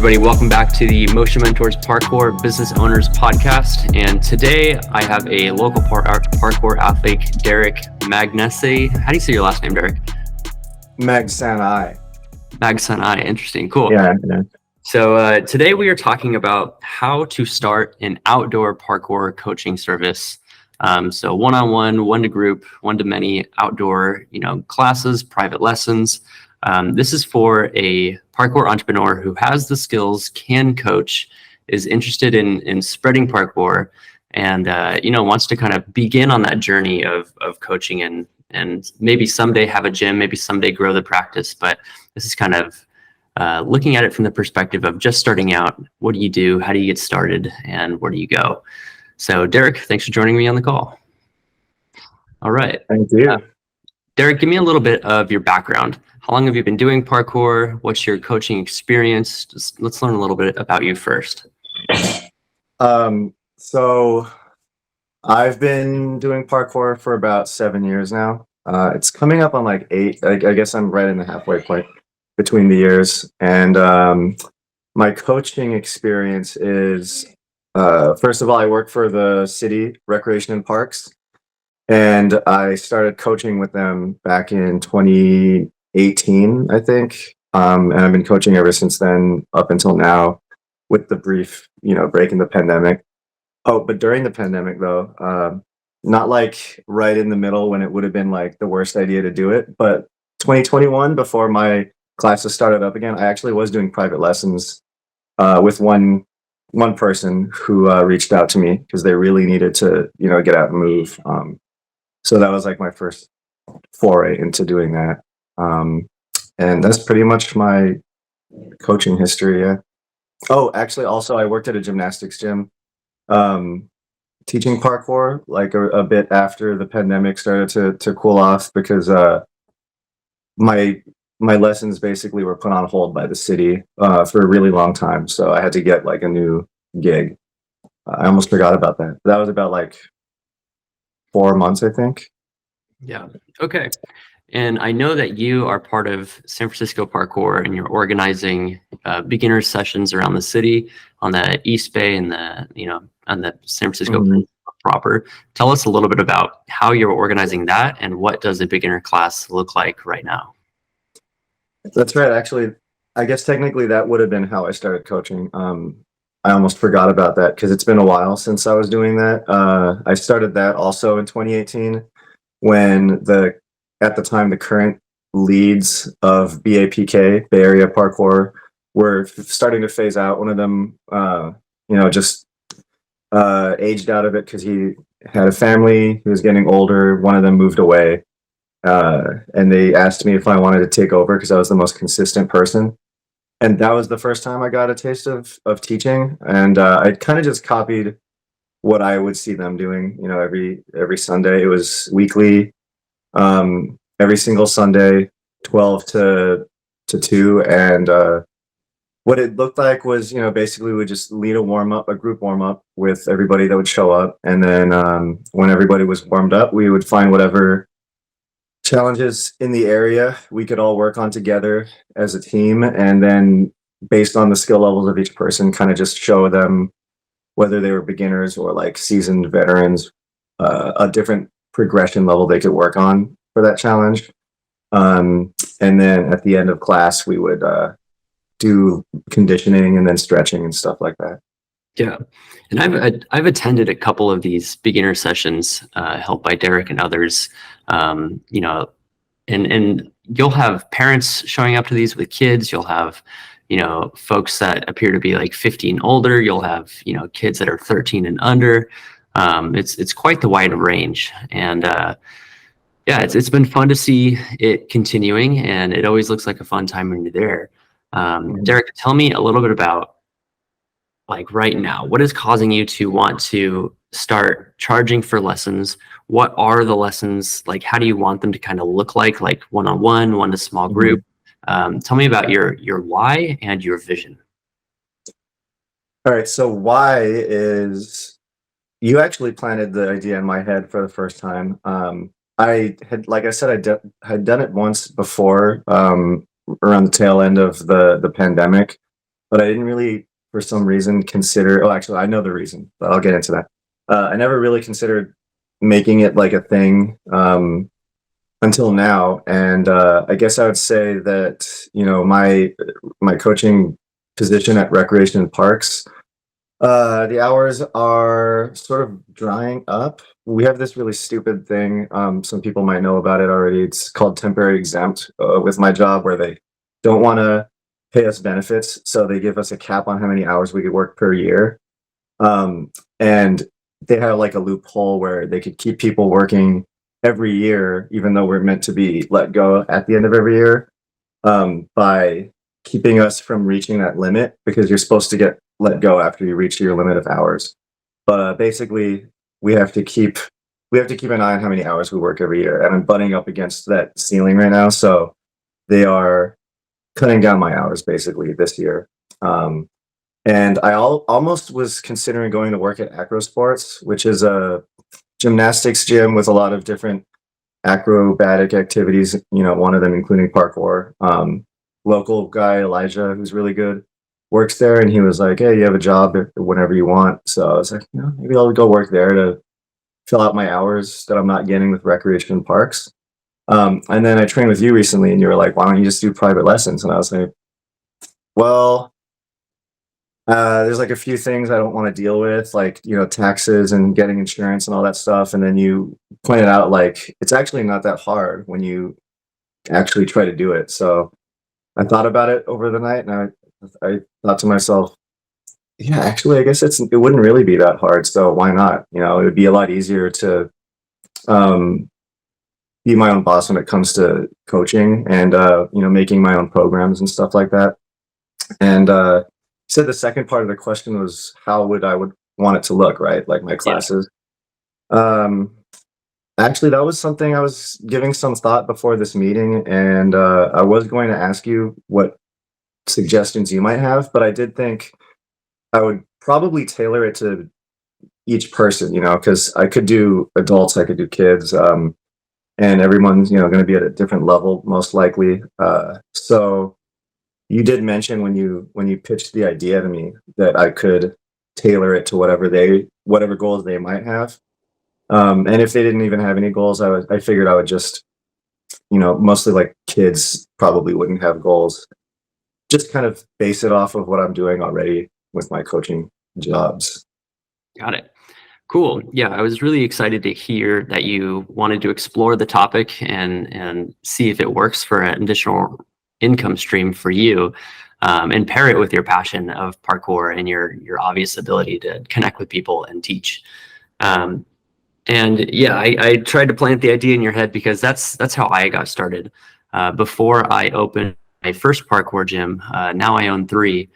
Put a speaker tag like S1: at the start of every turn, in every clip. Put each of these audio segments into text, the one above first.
S1: everybody. Welcome back to the Motion Mentors Parkour Business Owners Podcast. And today I have a local parkour athlete, Derek Magsanay. How do you say your last name, Derek?
S2: Magsanay.
S1: Magsanay. Interesting. Cool.
S2: Yeah.
S1: So today we are talking about how to start an outdoor parkour coaching service. So one-on-one, one-to-group, one-to-many outdoor, classes, private lessons. This is for a parkour entrepreneur who has the skills, can coach, is interested in spreading parkour, and wants to kind of begin on that journey of coaching and maybe someday have a gym, maybe someday grow the practice. But this is kind of looking at it from the perspective of just starting out. What do you do? How do you get started? And where do you go? So Derek, thanks for joining me on the call. All right.
S2: Thank you.
S1: Derek, give me a little bit of your background. How long have you been doing parkour? What's your coaching experience? Let's learn a little bit about you first.
S2: So I've been doing parkour for about 7 years now. It's coming up on like 8. I guess I'm right in the halfway point between the years. And my coaching experience is, first of all, I work for the city recreation and parks. And I started coaching with them back in 2018, I think. And I've been coaching ever since then up until now, with the brief, break in the pandemic. Oh, but during the pandemic though, not like right in the middle when it would have been like the worst idea to do it, but 2021, before my classes started up again, I actually was doing private lessons with one person who reached out to me because they really needed to, get out and move. So that was like my first foray into doing that. And that's pretty much my coaching history. Yeah. Oh, actually, also, I worked at a gymnastics gym teaching parkour like a bit after the pandemic started to cool off because my lessons basically were put on hold by the city for a really long time. So I had to get like a new gig. I almost forgot about that. That was about like 4 months, I think.
S1: Yeah. Okay. And I know that you are part of San Francisco Parkour, and you're organizing beginner sessions around the city on the East Bay and on the San Francisco Peninsula proper. Tell us a little bit about how you're organizing that, and what does a beginner class look like right now?
S2: That's right. Actually, I guess technically that would have been how I started coaching. I almost forgot about that because it's been a while since I was doing that. I started that also in 2018 when at the time the current leads of BAPK, Bay Area Parkour, were starting to phase out. One of them, just aged out of it because he had a family. He was getting older. One of them moved away. And they asked me if I wanted to take over because I was the most consistent person. And that was the first time I got a taste of teaching. And I kind of just copied what I would see them doing, every Sunday. It was weekly, every single Sunday, 12 to 2. And what it looked like was, basically we would just lead a group warm up with everybody that would show up. And then when everybody was warmed up, we would find whatever challenges in the area we could all work on together as a team, and then based on the skill levels of each person, kind of just show them whether they were beginners or like seasoned veterans, a different progression level they could work on for that challenge. And then at the end of class, we would do conditioning and then stretching and stuff like that.
S1: Yeah, and I've attended a couple of these beginner sessions helped by Derek and others. And you'll have parents showing up to these with kids. You'll have folks that appear to be like 50 and older. You'll have kids that are 13 and under. It's quite the wide range, and it's been fun to see it continuing, and it always looks like a fun time when you're there. Derek, tell me a little bit about, like, right now, what is causing you to want to start charging for lessons? What are the lessons like? How do you want them to kind of look like one-on-one, one to small group? Tell me about your why and your vision.
S2: All right. So why is, you actually planted the idea in my head for the first time. I had, like I said, had done it once before, around the tail end of the pandemic. but I didn't really, for some reason, consider. Oh, actually, I know the reason, but I'll get into that. I never really considered making it like a thing until now, and I guess I would say that my coaching position at Recreation and Parks, the hours are sort of drying up. We have this really stupid thing. Some people might know about it already. It's called temporary exempt with my job, where they don't want to pay us benefits, so they give us a cap on how many hours we could work per year. And they have like a loophole where they could keep people working every year, even though we're meant to be let go at the end of every year, by keeping us from reaching that limit, because you're supposed to get let go after you reach your limit of hours. But basically, we have to keep we have to keep an eye on how many hours we work every year, and I'm butting up against that ceiling right now. So they are cutting down my hours basically this year. Um, and almost was considering going to work at Acro Sports, which is a gymnastics gym with a lot of different acrobatic activities. One of them including parkour. Local guy Elijah, who's really good, works there, and he was like, "Hey, you have a job whenever you want." So I was like, maybe I'll go work there to fill out my hours that I'm not getting with Recreation and Parks. And then I trained with you recently, and you were like, "Why don't you just do private lessons?" And I was like, "Well, there's like a few things I don't want to deal with, like taxes and getting insurance and all that stuff." And then you pointed out like it's actually not that hard when you actually try to do it. So I thought about it over the night, and I thought to myself, yeah, actually, I guess it wouldn't really be that hard. So why not? It would be a lot easier to um, be my own boss when it comes to coaching and making my own programs and stuff like that. And said the second part of the question was how would want it to look, right? Like my
S1: Yeah.
S2: classes. Um, Actually, that was something I was giving some thought before this meeting, and I was going to ask you what suggestions you might have, but I did think I would probably tailor it to each person, because I could do adults, I could do kids, and everyone's, going to be at a different level, most likely. So you did mention when you pitched the idea to me that I could tailor it to whatever goals they might have. And if they didn't even have any goals, I figured I would just, mostly like kids probably wouldn't have goals. Just kind of base it off of what I'm doing already with my coaching jobs.
S1: Got it. Cool. Yeah, I was really excited to hear that you wanted to explore the topic and see if it works for an additional income stream for you, and pair it with your passion of parkour and your obvious ability to connect with people and teach. Um, and yeah, I tried to plant the idea in your head because that's how I got started. Before I opened my first parkour gym, now I own three.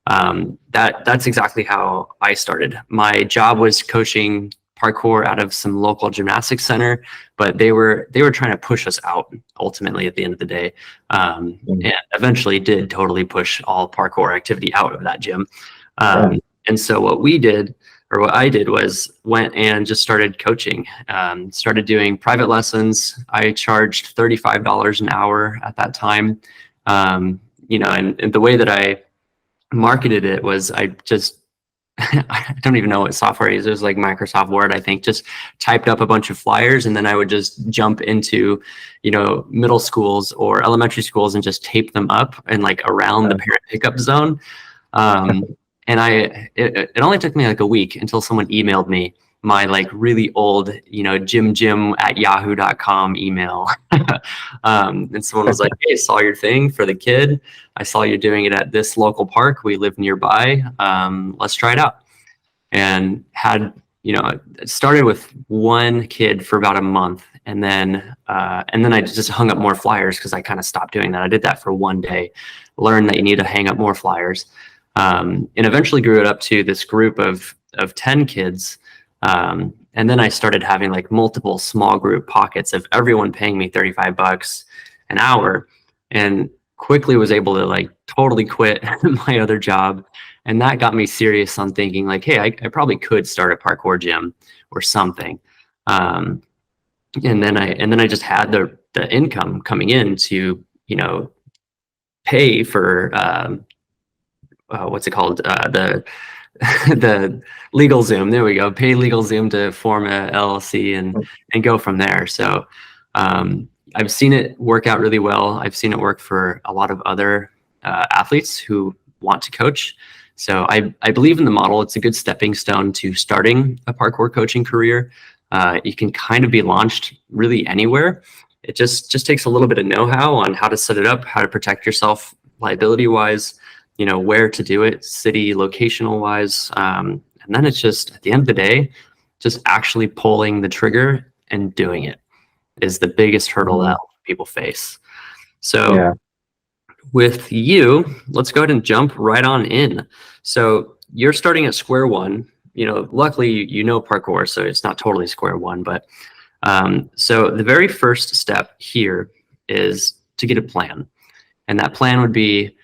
S1: That's exactly how I started. My job was coaching parkour out of some local gymnastics center, but they were trying to push us out ultimately at the end of the day,
S2: Mm.
S1: and eventually did totally push all parkour activity out of that gym.
S2: Yeah.
S1: And so what we did, or what I did, was went and just started coaching. Started doing private lessons. I charged $35 an hour at that time. And the way that I marketed it was I just I don't even know what software it is. It was like Microsoft Word, I think. Just typed up a bunch of flyers, and then I would just jump into, middle schools or elementary schools and just tape them up and like around the parent pickup zone. Um, and it only took me like a week until someone emailed me my like really old, jim@yahoo.com email. And someone was like, "Hey, saw your thing for the kid. I saw you're doing it at this local park. We live nearby. Let's try it out." And it started with one kid for about a month. And then I just hung up more flyers because I kind of stopped doing that. I did that for one day, learned that you need to hang up more flyers, and eventually grew it up to this group of 10 kids. And then I started having like multiple small group pockets of everyone paying me $35 an hour, and quickly was able to like totally quit my other job. And that got me serious on thinking like, hey, I probably could start a parkour gym or something. Um, and then I just had the income coming in to, pay for what's it called? The the legal Zoom. There we go. Pay legal Zoom to form a LLC and go from there. So I've seen it work out really well. I've seen it work for a lot of other athletes who want to coach. So I believe in the model. It's a good stepping stone to starting a parkour coaching career. You can kind of be launched really anywhere. It just takes a little bit of know-how on how to set it up, how to protect yourself liability-wise, where to do it, city, locational-wise. And then it's just, at the end of the day, just actually pulling the trigger and doing it is the biggest hurdle that people face. So with you, let's go ahead and jump right on in. So you're starting at square one. Luckily, parkour, so it's not totally square one. But so the very first step here is to get a plan. And that plan would be,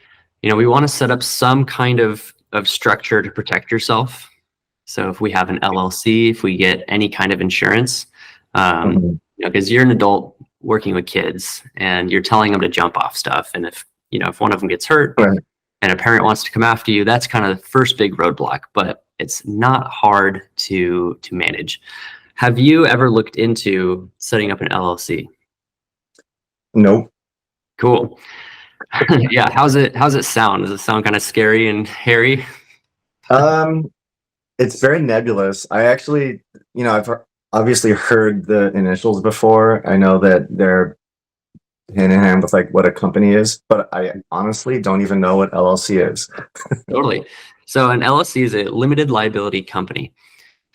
S1: we want to set up some kind of structure to protect yourself. So if we have an LLC, if we get any kind of insurance, because you're an adult working with kids and you're telling them to jump off stuff. And if one of them gets hurt and a parent wants to come after you, that's kind of the first big roadblock, but it's not hard to manage. Have you ever looked into setting up an LLC?
S2: Nope.
S1: Cool. Yeah. How's it sound? Does it sound kind of scary and hairy?
S2: It's very nebulous. I actually, I've obviously heard the initials before. I know that they're hand in hand with like what a company is, but I honestly don't even know what LLC is.
S1: Totally. So an LLC is a limited liability company,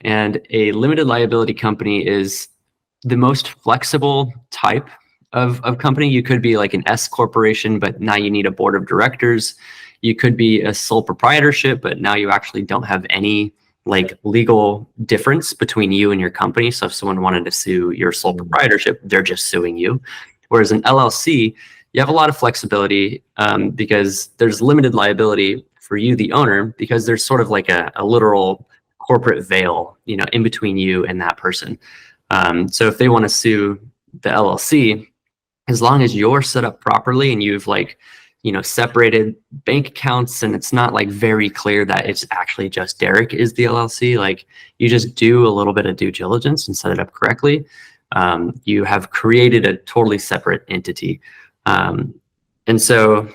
S1: and a limited liability company is the most flexible type of company. You could be like an S corporation, but now you need a board of directors. You could be a sole proprietorship, but now you actually don't have any like legal difference between you and your company. So if someone wanted to sue your sole proprietorship, they're just suing you. Whereas an LLC, you have a lot of flexibility because there's limited liability for you, the owner, because there's sort of like a literal corporate veil, in between you and that person. So if they want to sue the LLC, as long as you're set up properly and you've separated bank accounts and it's not like very clear that it's actually just Derek is the LLC, like you just do a little bit of due diligence and set it up correctly. You have created a totally separate entity. And so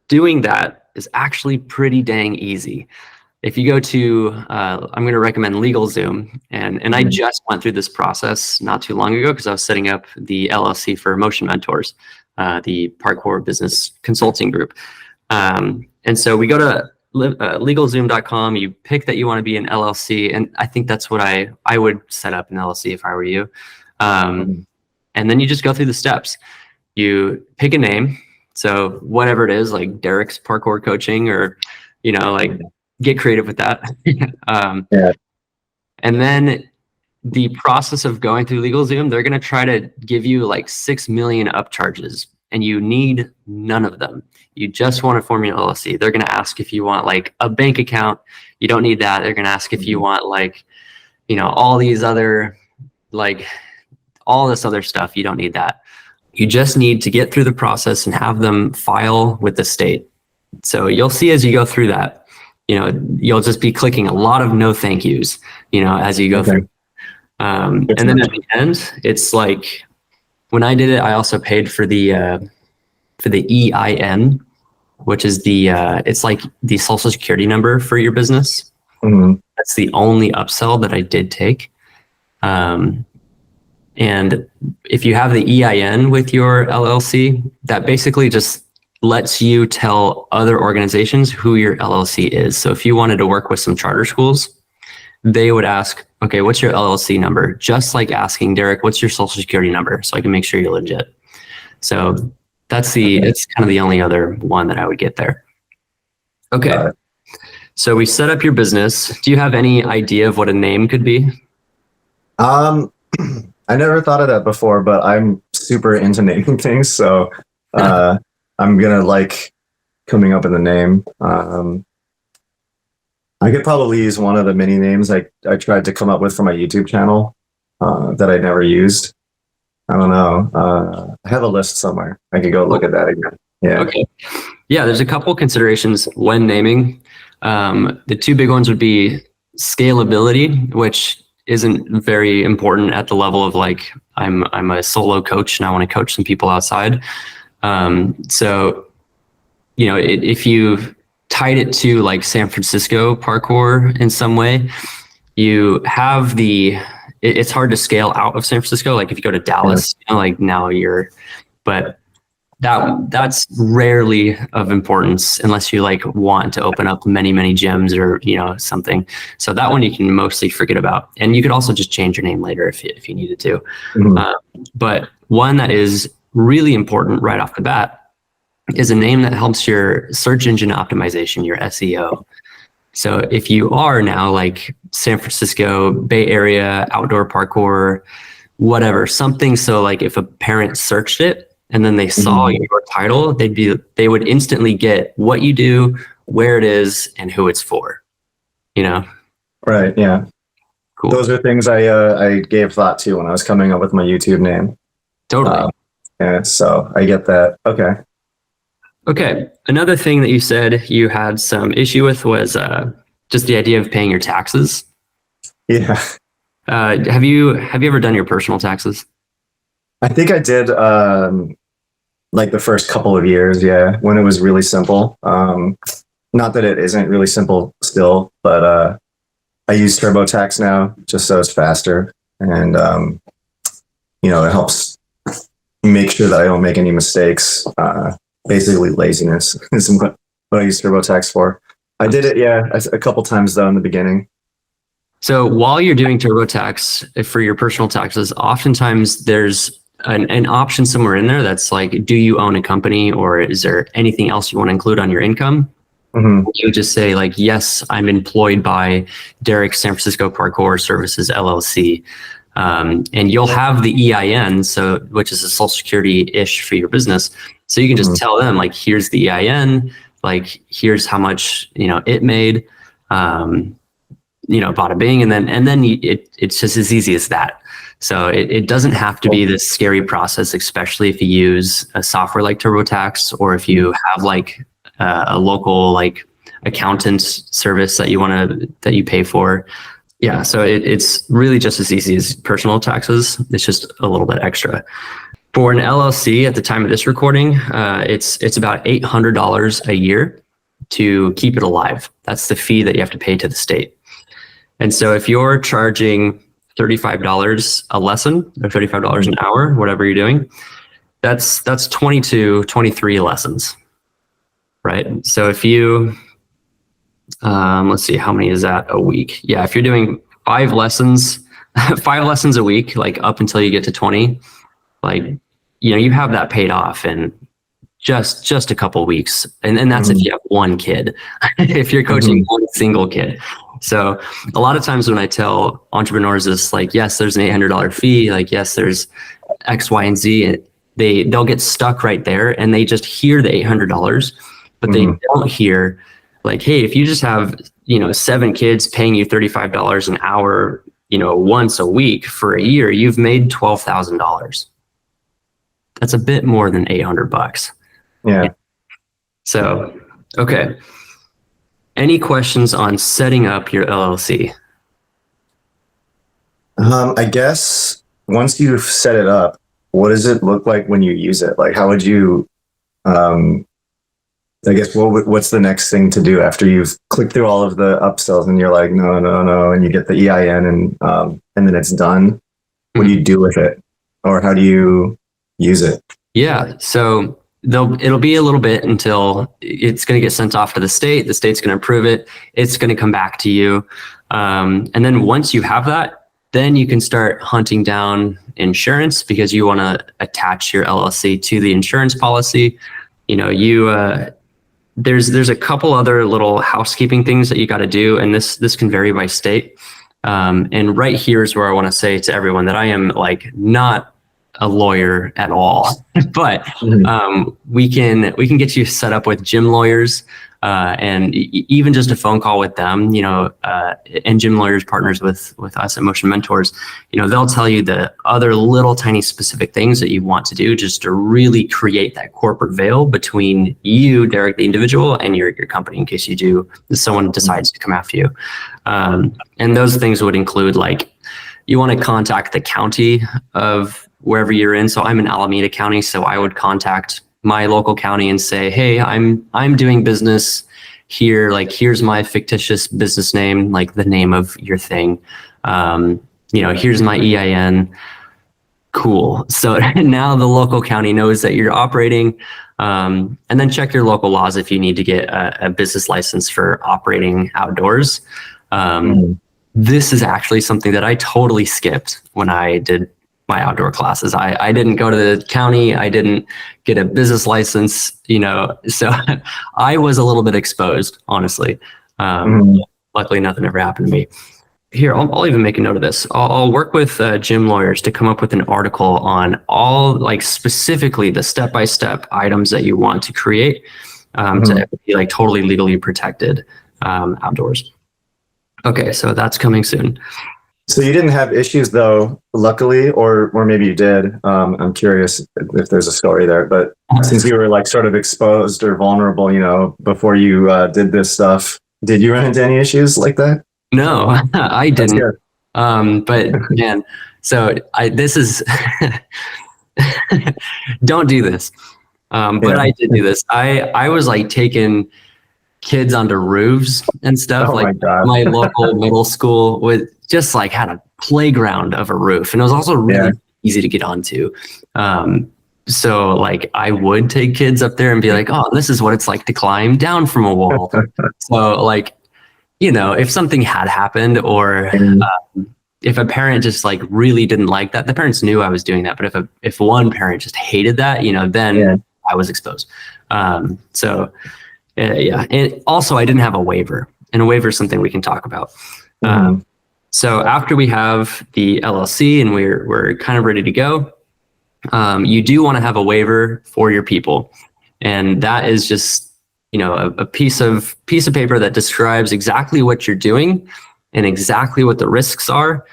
S1: doing that is actually pretty dang easy. If you go to, I'm going to recommend LegalZoom, and I just went through this process not too long ago because I was setting up the LLC for Motion Mentors, the parkour business consulting group. And so we go to LegalZoom.com, you pick that you want to be an LLC, and I think that's what I would set up an LLC if I were you. And then you just go through the steps. You pick a name, so whatever it is, like Derek's Parkour Coaching, or get creative with that. And then the process of going through LegalZoom, they're going to try to give you like 6 million upcharges, and you need none of them. You just want to form your LLC. They're going to ask if you want like a bank account. You don't need that. They're going to ask if you want like, all these other, like all this other stuff. You don't need that. You just need to get through the process and have them file with the state. So you'll see as you go through that, you'll just be clicking a lot of no thank yous, as you go through. And then at the end, it's like when I did it, I also paid for the EIN, which is it's like the social security number for your business. That's the only upsell that I did take. And if you have the EIN with your LLC, that basically just lets you tell other organizations who your LLC is. So if you wanted to work with some charter schools, they would ask, okay, what's your LLC number? Just like asking Derek, what's your social security number? So I can make sure you're legit. So it's kind of the only other one that I would get there. Okay. So we set up your business. Do you have any idea of what a name could be?
S2: I never thought of that before, but I'm super into naming things. So, I'm going to like coming up with a name. I could probably use one of the mini names I tried to come up with for my YouTube channel that I never used. I don't know. I have a list somewhere. I could go look at that again. Yeah.
S1: Okay. Yeah, there's a couple considerations when naming. The two big ones would be scalability, which isn't very important at the level of like I'm a solo coach and I want to coach some people outside. So you know, if you tied it to like San Francisco parkour in some way, you have it's hard to scale out of San Francisco. Like if you go to Dallas, you know, like now but that's rarely of importance unless you like want to open up many gyms or, you know, something. So that one you can mostly forget about, and you could also just change your name later if you needed to. But one that is really important right off the bat is a name that helps your search engine optimization, your SEO. So if you are now like San Francisco, Bay Area, outdoor parkour, whatever, something. So like if a parent searched it and then they saw your title, they would instantly get what you do, where it is, and who it's for, you know?
S2: Right. Yeah.
S1: Cool.
S2: Those are things I gave thought to when I was coming up with my YouTube name.
S1: Totally.
S2: Yeah. So I get that. Okay.
S1: Okay. Another thing that you said you had some issue with was just the idea of paying your taxes.
S2: Yeah.
S1: Have you ever done your personal taxes?
S2: I think I did like the first couple of years, yeah, when it was really simple. Not that it isn't really simple still, but I use TurboTax now just so it's faster. And you know, it helps make sure that I don't make any mistakes. Basically laziness is what I use TurboTax for. I did it, yeah, a couple times though in the beginning.
S1: So while you're doing TurboTax for your personal taxes, oftentimes there's an option somewhere in there that's like, do you own a company or is there anything else you want to include on your income? You just say like, yes, I'm employed by Derek San Francisco Parkour Services LLC. And you'll have the EIN, so which is a social security-ish for your business. So you can just tell them like, here's the EIN, like here's how much, you know, it made, you know, bada bing, and then it's just as easy as that. So it doesn't have to be this scary process, especially if you use a software like TurboTax, or if you have like a local like accountant service that you pay for. Yeah, so it's really just as easy as personal taxes. It's just a little bit extra. For an LLC at the time of this recording, it's about $800 a year to keep it alive. That's the fee that you have to pay to the state. And so if you're charging $35 a lesson or $35 an hour, whatever you're doing, that's 23 lessons, right? So if you, let's see, how many is that a week? Yeah, if you're doing 5 lessons a week, like up until you get to 20, like, you know, you have that paid off in just a couple weeks. And that's if you have one kid, if you're coaching one single kid. So a lot of times when I tell entrepreneurs this, like, yes, there's an $800 fee, like, yes, there's X, Y, and Z, they'll get stuck right there and they just hear the $800, but they don't hear like, hey, if you just have, you know, 7 kids paying you $35 an hour, you know, once a week for a year, you've made $12,000. That's a bit more than $800.
S2: Yeah.
S1: So, okay. Any questions on setting up your LLC?
S2: I guess once you've set it up, what does it look like when you use it? Like, how would you, I guess, what's the next thing to do after you've clicked through all of the upsells and you're like, no, and you get the EIN and then it's done? What do you do with it? Or how do you use it?
S1: Yeah. So it'll be a little bit until it's going to get sent off to the state. The state's going to approve it. It's going to come back to you. And then once you have that, then you can start hunting down insurance because you want to attach your LLC to the insurance policy. You know, there's a couple other little housekeeping things that you got to do. And this can vary by state. And right here is where I want to say to everyone that I am like not a lawyer at all, but we can get you set up with gym lawyers. And even just a phone call with them, and Gym Lawyers partners with us at Motion Mentors, they'll tell you the other little tiny specific things that you want to do just to really create that corporate veil between you, Derek, the individual, and your company, in case someone decides to come after you. And those things would include, like, you want to contact the county of wherever you're in. So I'm in Alameda County, so I would contact my local county and say, hey, I'm doing business here. Like, here's my fictitious business name, like the name of your thing. Here's my EIN. Cool. So now the local county knows that you're operating, and then check your local laws if you need to get a business license for operating outdoors. This is actually something that I totally skipped when I did my outdoor classes. I didn't go to the county. I didn't get a business license, so I was a little bit exposed, honestly. Luckily, nothing ever happened to me. Here, I'll even make a note of this. I'll work with Gym Lawyers to come up with an article on all, like, specifically the step-by-step items that you want to create to be, like, totally legally protected outdoors. Okay, so that's coming soon.
S2: So you didn't have issues, though, luckily, or maybe you did. I'm curious if there's a story there. But since you were, like, sort of exposed or vulnerable, before you did this stuff, did you run into any issues like that?
S1: No, I didn't. But man, so this is don't do this. But I did do this. I was, like, taking kids onto roofs and stuff.
S2: Oh,
S1: like
S2: my
S1: local middle school with just, like, had a playground of a roof, and it was also really easy to get onto. So, like, I would take kids up there and be like, oh, this is what it's like to climb down from a wall. So, like, if something had happened, or if a parent just, like, really didn't like that, the parents knew I was doing that. But if one parent just hated that, then I was exposed. And also, I didn't have a waiver, and a waiver is something we can talk about. So after we have the LLC and we're kind of ready to go, you do want to have a waiver for your people, and that is just a piece of paper that describes exactly what you're doing and exactly what the risks are.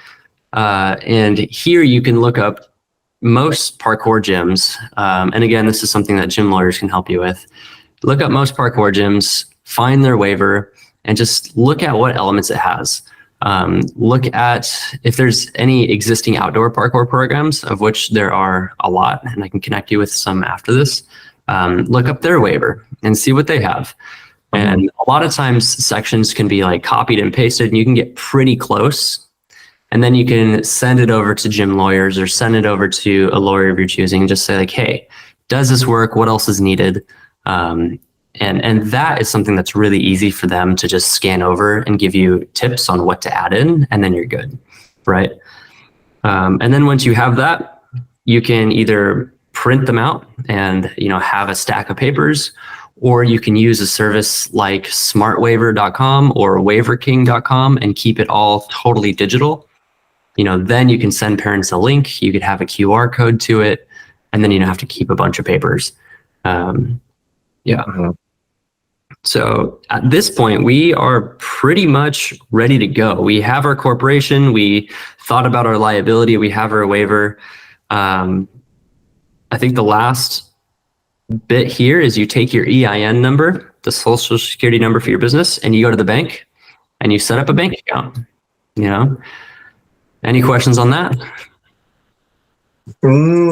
S1: And here you can look up most parkour gyms, and again, this is something that Gym Lawyers can help you with. Look up most parkour gyms, find their waiver, and just look at what elements it has. Look at if there's any existing outdoor parkour programs, of which there are a lot, and I can connect you with some after this. Look up their waiver and see what they have. And a lot of times sections can be, like, copied and pasted, and you can get pretty close. And then you can send it over to Gym Lawyers or send it over to a lawyer of your choosing and just say, like, hey, does this work? What else is needed? And that is something that's really easy for them to just scan over and give you tips on what to add in, and then you're good, right? And then once you have that, you can either print them out and have a stack of papers, or you can use a service like smartwaiver.com or waiverking.com and keep it all totally digital. Then you can send parents a link, you could have a QR code to it, and then you don't have to keep a bunch of papers. So at this point, we are pretty much ready to go. We have our corporation, we thought about our liability, we have our waiver. I think the last bit here is you take your EIN number, the social security number for your business, and you go to the bank and you set up a bank account. Any questions on that?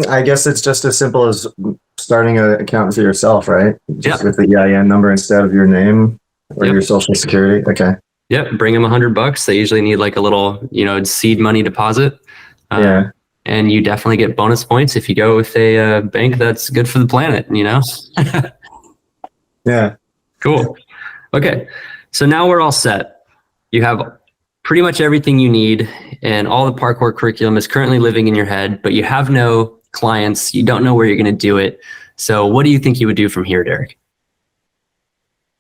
S2: I guess it's just as simple as starting an account for yourself, right? Just with the EIN number instead of your name or your social security. Okay.
S1: Yep. Bring them $100. They usually need, like, a little, seed money deposit. And you definitely get bonus points if you go with a bank that's good for the planet,
S2: Yeah.
S1: Cool. Okay. So now we're all set. You have pretty much everything you need, and all the parkour curriculum is currently living in your head, but you have no clients. You don't know where you're going to do it. So what do you think you would do from here, Derek?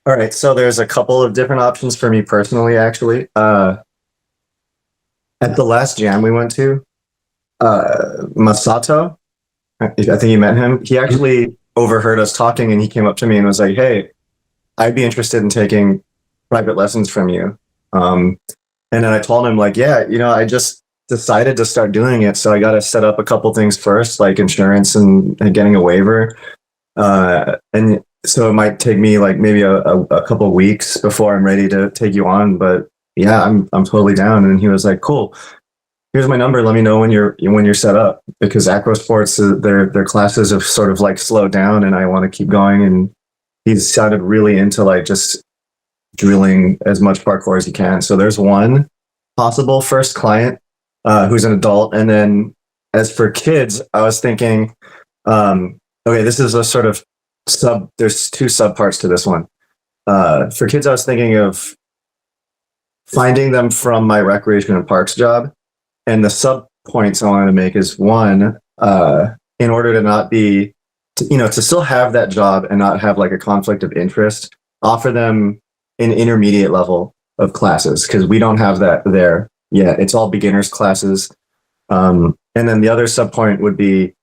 S2: All right. So there's a couple of different options for me personally, actually. At the last jam we went to, Masato, I think you met him. He actually overheard us talking, and he came up to me and was like, hey, I'd be interested in taking private lessons from you. And then I told him like, yeah, I just decided to start doing it. So I got to set up a couple things first, like insurance and getting a waiver. And so it might take me like maybe a couple weeks before I'm ready to take you on. But yeah, I'm totally down. And he was like, cool. Here's my number. Let me know when you're set up, because acro sports, their classes have sort of like slowed down and I want to keep going. And he's sounded really into like just drilling as much parkour as he can. So there's one possible first client who's an adult. And then as for kids, I was thinking, okay, this is a sort of there's two subparts to this one. For kids, I was thinking of finding them from my recreation and parks job. And the sub points I wanted to make is one, in order to not be, to still have that job and not have like a conflict of interest, offer them an intermediate level of classes, because we don't have that there yet. It's all beginners classes. And then the other sub point would be,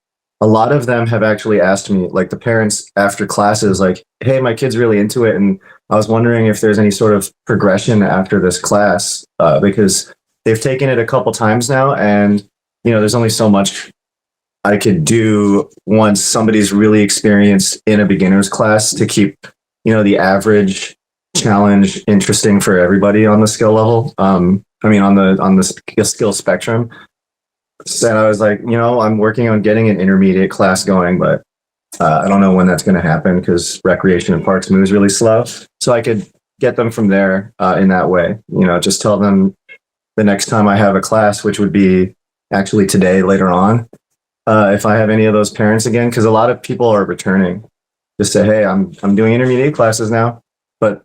S2: a lot of them have actually asked me, like the parents after classes, like, hey, my kid's really into it. And I was wondering if there's any sort of progression after this class, because they've taken it a couple times now. And, there's only so much I could do once somebody's really experienced in a beginner's class to keep, the average challenge interesting for everybody on the skill level. On the skill spectrum. And I was like, I'm working on getting an intermediate class going, but I don't know when that's going to happen because recreation and parks moves really slow. So I could get them from there in that way. Just tell them the next time I have a class, which would be actually today later on, if I have any of those parents again, because a lot of people are returning. Just say, hey, I'm doing intermediate classes now, but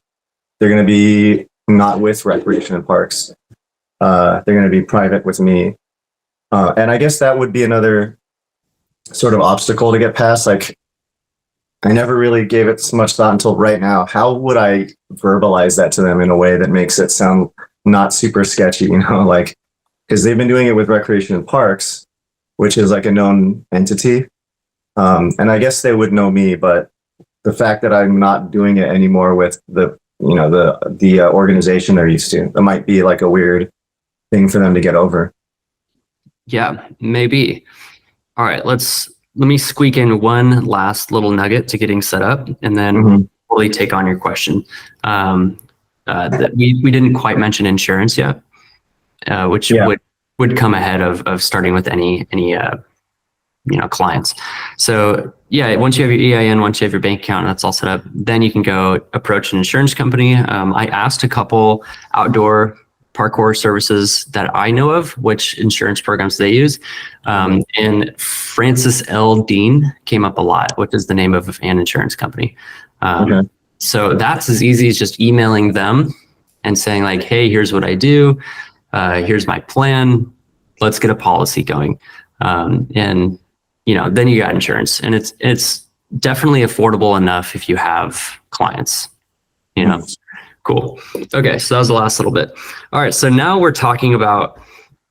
S2: they're going to be not with recreation and parks. They're going to be private with me. And I guess that would be another sort of obstacle to get past. Like, I never really gave it so much thought until right now. How would I verbalize that to them in a way that makes it sound not super sketchy, like, because they've been doing it with recreation and parks, which is like a known entity. And I guess they would know me, but the fact that I'm not doing it anymore with the organization they're used to, that might be like a weird thing for them to get over.
S1: Yeah, maybe. All right, let me squeak in one last little nugget to getting set up, and then we'll fully take on your question. We didn't quite mention insurance yet, which would come ahead of starting with any clients. So yeah, once you have your EIN, once you have your bank account, and that's all set up, then you can go approach an insurance company. I asked a couple outdoor parkour services that I know of, which insurance programs they use. And Francis L. Dean came up a lot, which is the name of an insurance company. So that's as easy as just emailing them and saying like, hey, here's what I do. Here's my plan. Let's get a policy going. And, then you got insurance, and it's definitely affordable enough if you have clients, Cool. Okay, so that was the last little bit. All right, so now we're talking about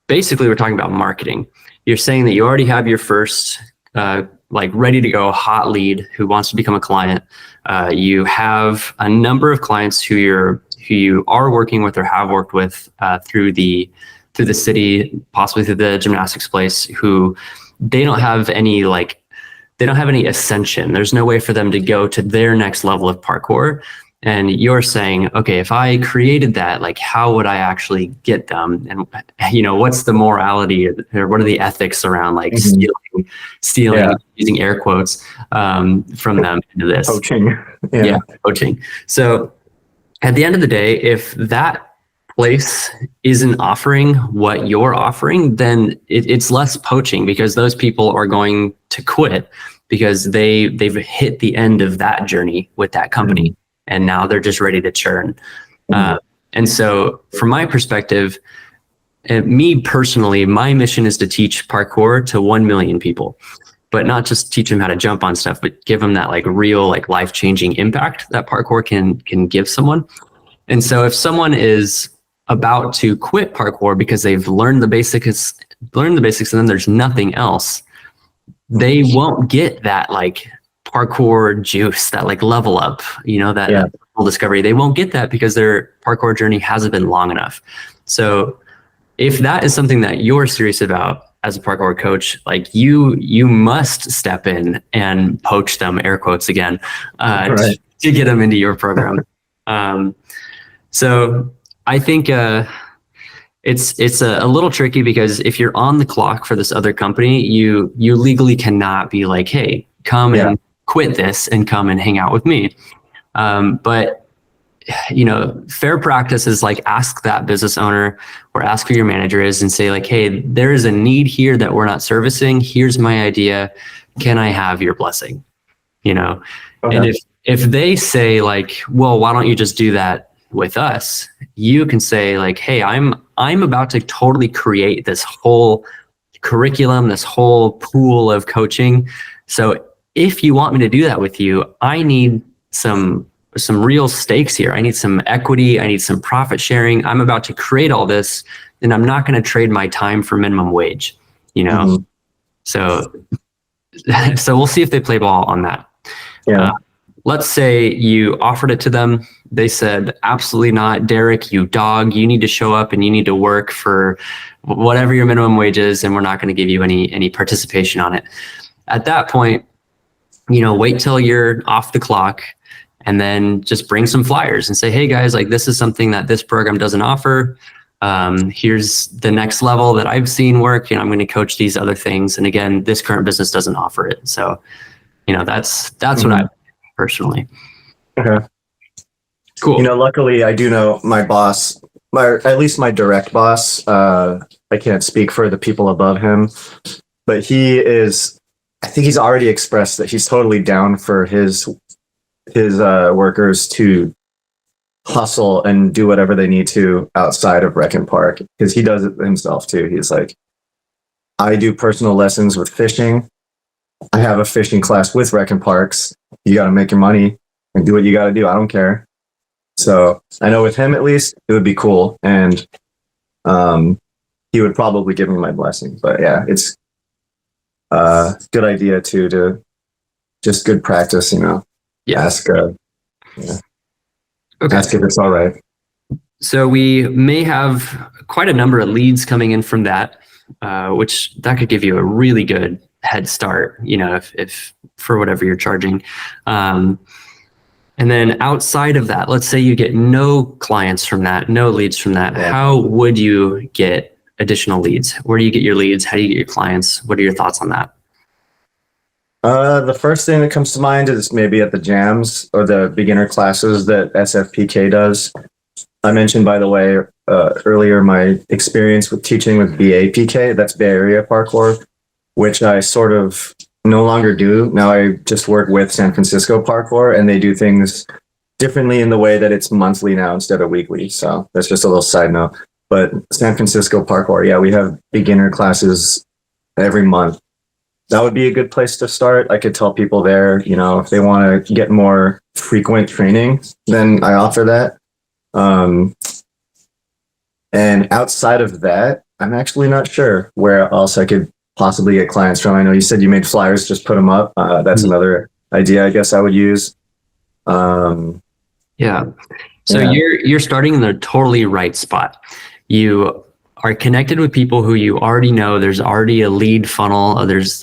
S1: marketing. You're saying that you already have your first ready to go hot lead who wants to become a client. You have a number of clients who you are working with or have worked with through the city, possibly through the gymnastics place, who they don't have any ascension. There's no way for them to go to their next level of parkour. And you're saying, okay, if I created that, like, how would I actually get them? And, what's the morality or what are the ethics around like stealing, using air quotes, from them into this?
S2: Poaching.
S1: Yeah, poaching. So at the end of the day, if that place isn't offering what you're offering, then it's less poaching, because those people are going to quit because they've hit the end of that journey with that company. And now they're just ready to churn. And so from my perspective, me personally, my mission is to teach parkour to 1 million people, but not just teach them how to jump on stuff, but give them that like real, like life-changing impact that parkour can give someone. And so if someone is about to quit parkour because they've learned the basics, and then there's nothing else, they won't get that like parkour juice, that like level up, that full discovery. They won't get that because their parkour journey hasn't been long enough. So if that is something that you're serious about as a parkour coach, like you must step in and poach them, air quotes again, to get them into your program. So I think it's a little tricky because if you're on the clock for this other company, you legally cannot be like, hey, come and quit this and come and hang out with me. But fair practice is like ask that business owner or ask who your manager is and say like, hey, there is a need here that we're not servicing. Here's my idea. Can I have your blessing? Okay. And if they say like, well, why don't you just do that with us? You can say like, hey, I'm about to totally create this whole curriculum, this whole pool of coaching. So if you want me to do that with you, I need some real stakes here. I need some equity. I need some profit sharing. I'm about to create all this, and I'm not going to trade my time for minimum wage, So we'll see if they play ball on that. Yeah. Let's say you offered it to them. They said, absolutely not, Derek, you dog, you need to show up and you need to work for whatever your minimum wage is, and we're not going to give you any participation on it. At that point, wait till you're off the clock and then just bring some flyers and say, hey guys, like this is something that this program doesn't offer. Here's the next level that I've seen work, and I'm going to coach these other things. And again, this current business doesn't offer it. So, that's what I personally.
S2: Okay.
S1: Cool.
S2: Luckily I do know my boss, at least my direct boss. I can't speak for the people above him, but I think he's already expressed that he's totally down for his workers to hustle and do whatever they need to outside of Rec and Park, because he does it himself too. He's like, I do personal lessons with fishing. I have a fishing class with Rec and Parks. You got to make your money and do what you got to do. I don't care. So I know with him, at least, it would be cool. And he would probably give me my blessing. But yeah, it's a good idea too, to just good practice, Ask,
S1: Okay.
S2: Ask if it's all right.
S1: So we may have quite a number of leads coming in from that, which that could give you a really good head start, if for whatever you're charging. And then outside of that, let's say you get no clients from that, no leads from that. Yeah. How would you get additional leads? Where do you get your leads? How do you get your clients? What are your thoughts on that?
S2: The first thing that comes to mind is maybe at the jams or the beginner classes that SFPK does. I mentioned, by the way, earlier my experience with teaching with BAPK, that's Bay Area Parkour, which I sort of no longer do. Now I just work with San Francisco Parkour, and they do things differently in the way that it's monthly now instead of weekly. So that's just a little side note. But San Francisco Parkour, yeah, we have beginner classes every month. That would be a good place to start. I could tell people there, if they want to get more frequent training, then I offer that. And outside of that, I'm actually not sure where else I could possibly get clients from. I know you said you made flyers, just put them up. That's another idea I guess I would use.
S1: Yeah. So you're starting in the totally right spot. You are connected with people who you already know. There's already a lead funnel. There's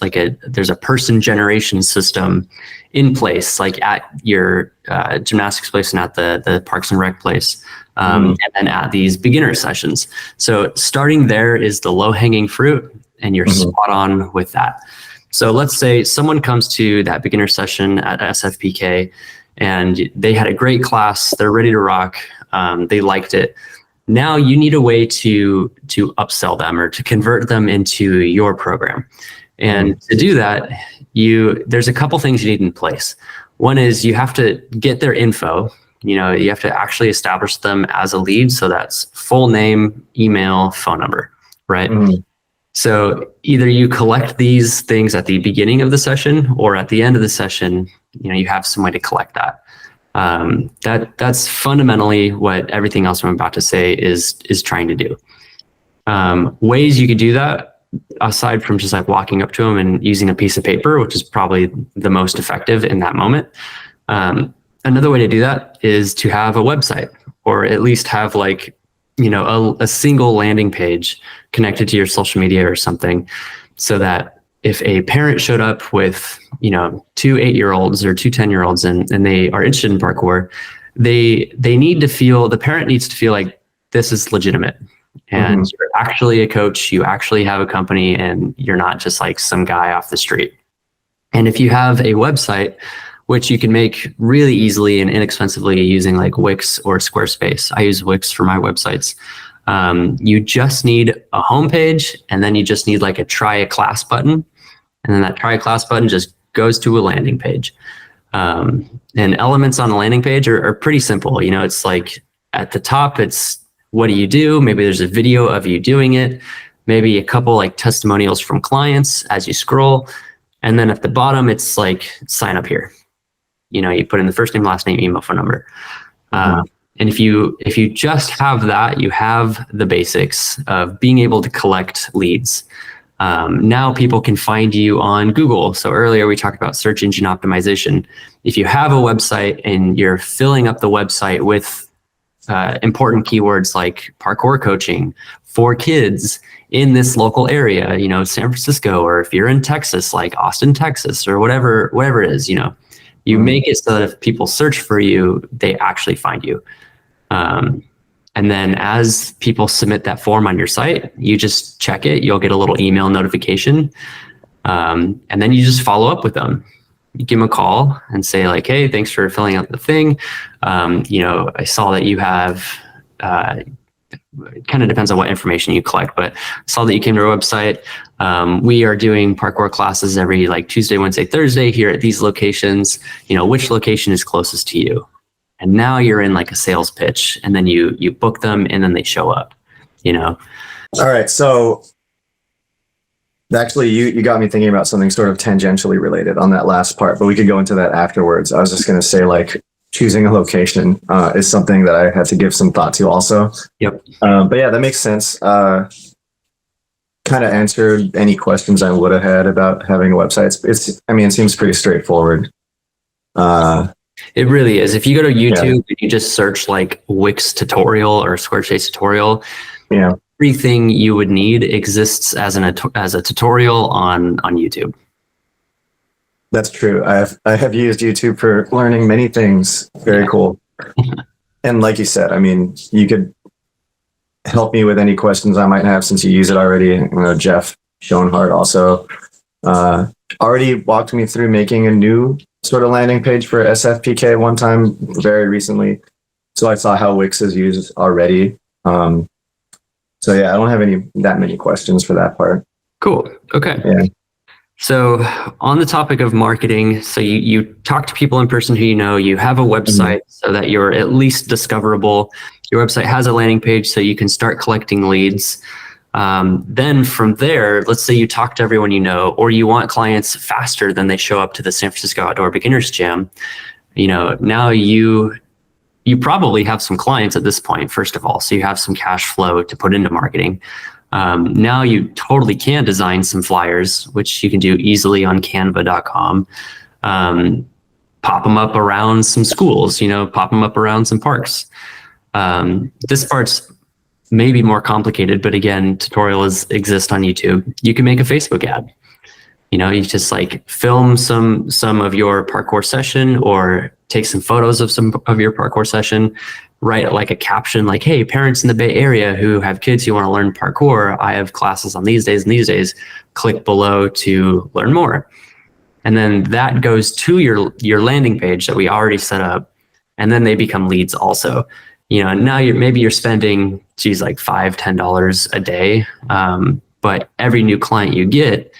S1: a person generation system in place, like at your gymnastics place and at the Parks and Rec place, and then at these beginner sessions. So starting there is the low hanging fruit, and you're spot on with that. So let's say someone comes to that beginner session at SFPK and they had a great class. They're ready to rock. They liked it. Now you need a way to upsell them or to convert them into your program. And to do that, there's a couple things you need in place. One is you have to get their info. You have to actually establish them as a lead. So that's full name, email, phone number, right? So either you collect these things at the beginning of the session, or at the end of the session, you have some way to collect that. That's fundamentally what everything else I'm about to say is trying to do. Ways you could do that, aside from just like walking up to them and using a piece of paper, which is probably the most effective in that moment. another way to do that is to have a website, or at least have like, a single landing page connected to your social media or something, so that if a parent showed up with, 2 8-year-olds or 2 10-year-olds and they are interested in parkour, the parent needs to feel like this is legitimate and you're actually a coach, you actually have a company, and you're not just like some guy off the street. And if you have a website, which you can make really easily and inexpensively using like Wix or Squarespace. I use Wix for my websites. You just need a homepage, and then you just need like a try a class button. And then that try a class button just goes to a landing page. And elements on a landing page are pretty simple. It's like at the top, it's what do you do? Maybe there's a video of you doing it, maybe a couple like testimonials from clients as you scroll. And then at the bottom, it's like sign up here. You put in the first name, last name, email, phone number. And if you just have that, you have the basics of being able to collect leads. Now people can find you on Google. So earlier we talked about search engine optimization. If you have a website and you're filling up the website with important keywords like parkour coaching for kids in this local area, San Francisco, or if you're in Texas, like Austin, Texas, or whatever it is, you make it so that if people search for you, they actually find you. And then as people submit that form on your site, you just check it. You'll get a little email notification. And then you just follow up with them. You give them a call and say like, hey, thanks for filling out the thing. I saw that you have, it kind of depends on what information you collect, but I saw that you came to our website. We are doing parkour classes every like Tuesday, Wednesday, Thursday here at these locations. Which location is closest to you? And now you're in like a sales pitch, and then you book them, and then they show up. All
S2: right. So actually, you got me thinking about something sort of tangentially related on that last part, but we could go into that afterwards. I was just going to say, like, choosing a location is something that I had to give some thought to also.
S1: Yep.
S2: But yeah, that makes sense. Kind of answered any questions I would have had about having a website. It seems pretty straightforward.
S1: It really is. If you go to YouTube and you just search like Wix tutorial or Squarespace tutorial, everything you would need exists as a tutorial on YouTube.
S2: That's true. I have used YouTube for learning many things. Very cool. And like you said, you could help me with any questions I might have since you use it already. Jeff Schoenhardt also already walked me through making a new sort of landing page for SFPK one time very recently. So I saw how Wix is used already. So yeah, I don't have that many questions for that part.
S1: Cool. Okay.
S2: Yeah.
S1: So on the topic of marketing, so you talk to people in person who you have a website so that you're at least discoverable. Your website has a landing page so you can start collecting leads. Then from there, let's say you talk to everyone or you want clients faster than they show up to the San Francisco Outdoor Beginners Jam. Now you probably have some clients at this point, first of all, so you have some cash flow to put into marketing. Now you totally can design some flyers, which you can do easily on canva.com. Pop them up around some schools, pop them up around some parks. This part's maybe more complicated, but again, tutorials exist on YouTube. You can make a Facebook ad. You just like film some of your parkour session, or take some photos of some of your parkour session, write like a caption like, hey, parents in the Bay Area who have kids who want to learn parkour, I have classes on these days and these days, click below to learn more. And then that goes to your landing page that we already set up. And then they become leads also. Now you're spending, like $5-10 a day. But every new client you get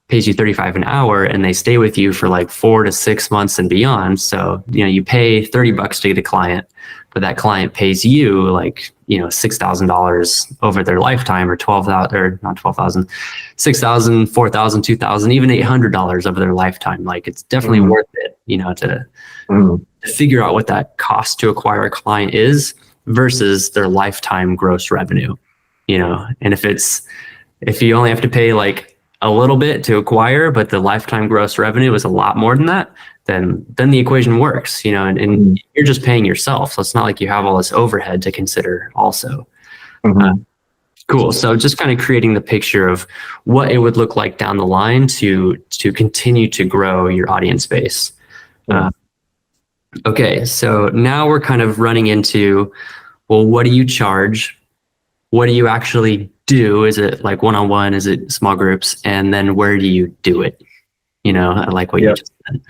S1: pays you $35 an hour, and they stay with you for like 4 to 6 months and beyond. So, you pay $30 to get a client, but that client pays you like, $6,000 over their lifetime, or $12,000, or not $12,000, $6,000, $4,000, $2,000, even $800 over their lifetime. Like, it's definitely worth it, to figure out what that cost to acquire a client is versus their lifetime gross revenue, and if you only have to pay like a little bit to acquire, but the lifetime gross revenue is a lot more than that, then the equation works, and you're just paying yourself. So it's not like you have all this overhead to consider also. Cool. So just kind of creating the picture of what it would look like down the line to continue to grow your audience base. Okay, so now we're kind of running into, well, what do you charge? What do you actually do? Is it like one-on-one? Is it small groups? And then where do you do it? I like what you just said.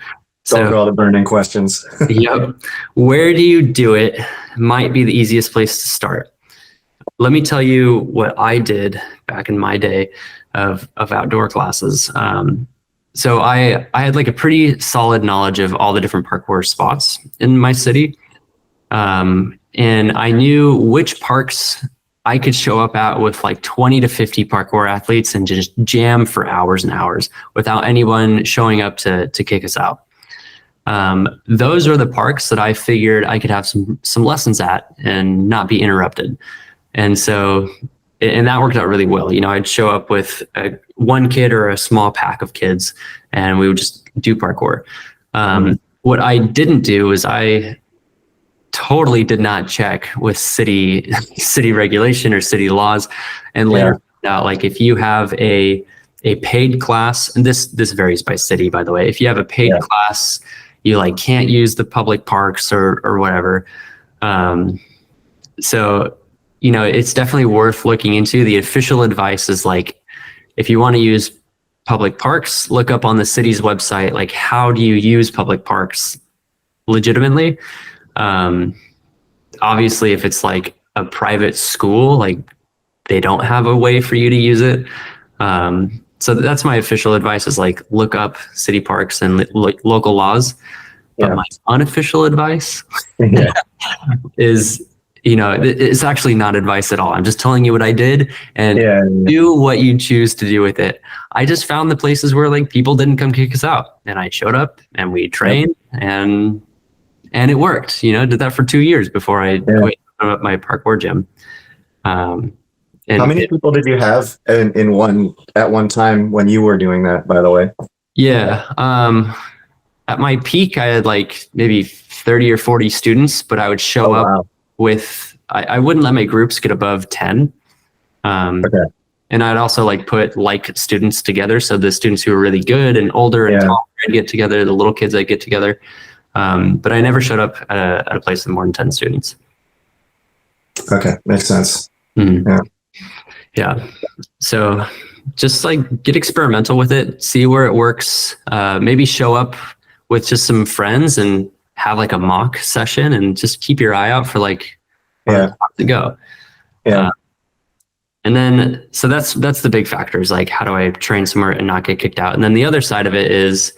S2: So for all the burning questions.
S1: Yep. Where do you do it? Might be the easiest place to start. Let me tell you what I did back in my day of outdoor classes. So I had like a pretty solid knowledge of all the different parkour spots in my city. And I knew which parks I could show up at with like 20 to 50 parkour athletes and just jam for hours and hours without anyone showing up to kick us out. Those are the parks that I figured I could have some lessons at and not be interrupted. And so, and that worked out really well. I'd show up with one kid or a small pack of kids, and we would just do parkour. What I didn't do is I totally did not check with city regulation or city laws, and later found out, like, if you have a paid class, and this varies by city, by the way. If you have a paid class, you like can't use the public parks or whatever. So it's definitely worth looking into. The official advice is like, if you want to use public parks, look up on the city's website, like, how do you use public parks legitimately? Obviously, if it's like a private school, like, they don't have a way for you to use it. So that's my official advice, is like, look up city parks and local laws. But my unofficial advice is, it's actually not advice at all. I'm just telling you what I did, and do what you choose to do with it. I just found the places where like people didn't come kick us out, and I showed up and we trained and it worked. Did that for 2 years before I quit my parkour gym. And
S2: how many people did you have at one time when you were doing that, by the way?
S1: At my peak, I had like maybe 30 or 40 students, but I would show up with, I wouldn't let my groups get above 10. And I'd also like put like students together. So the students who were really good and older and taller, I'd get together, the little kids I'd get together. But I never showed up at a place with more than 10 students.
S2: Okay. Makes sense.
S1: Yeah. So just like get experimental with it, see where it works. Maybe show up with just some friends and have like a mock session, and just keep your eye out for like where to go. And then, so that's the big factors, like, how do I train somewhere and not get kicked out? And then the other side of it is,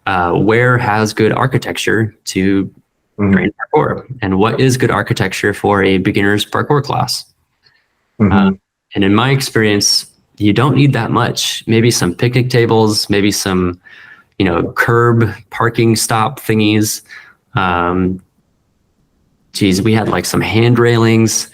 S1: where has good architecture to train parkour, and what is good architecture for a beginner's parkour class? And in my experience, you don't need that much. Maybe some picnic tables, maybe some, curb parking stop thingies. We had like some hand railings,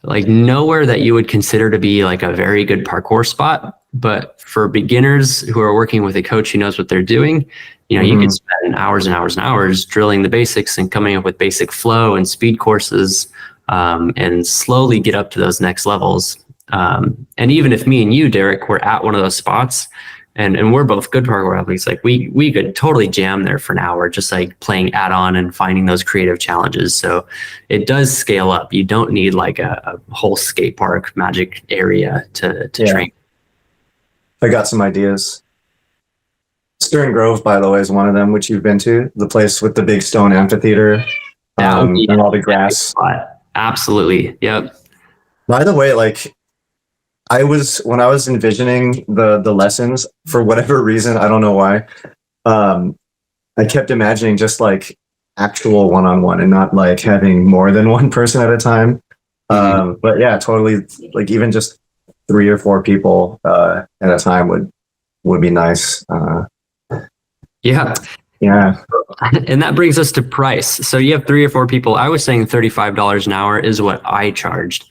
S1: like nowhere that you would consider to be like a very good parkour spot. But for beginners who are working with a coach who knows what they're doing, you can spend hours and hours and hours drilling the basics and coming up with basic flow and speed courses, and slowly get up to those next levels. And even if me and you, Derek, were at one of those spots, and we're both good parkour athletes, like we could totally jam there for an hour, just like playing add-on and finding those creative challenges. So it does scale up. You don't need like a whole skate park magic area to train.
S2: I got some ideas. Stern Grove, by the way, is one of them, which you've been to, the place with the big stone amphitheater, and all the grass.
S1: Absolutely. Yep.
S2: By the way, like, when I was envisioning the lessons, for whatever reason, I don't know why, I kept imagining just like actual one-on-one and not like having more than one person at a time. But yeah, totally, like even just 3 or 4 people at a time would be nice.
S1: Yeah. And that brings us to price. So you have 3 or 4 people. I was saying $35 an hour is what I charged.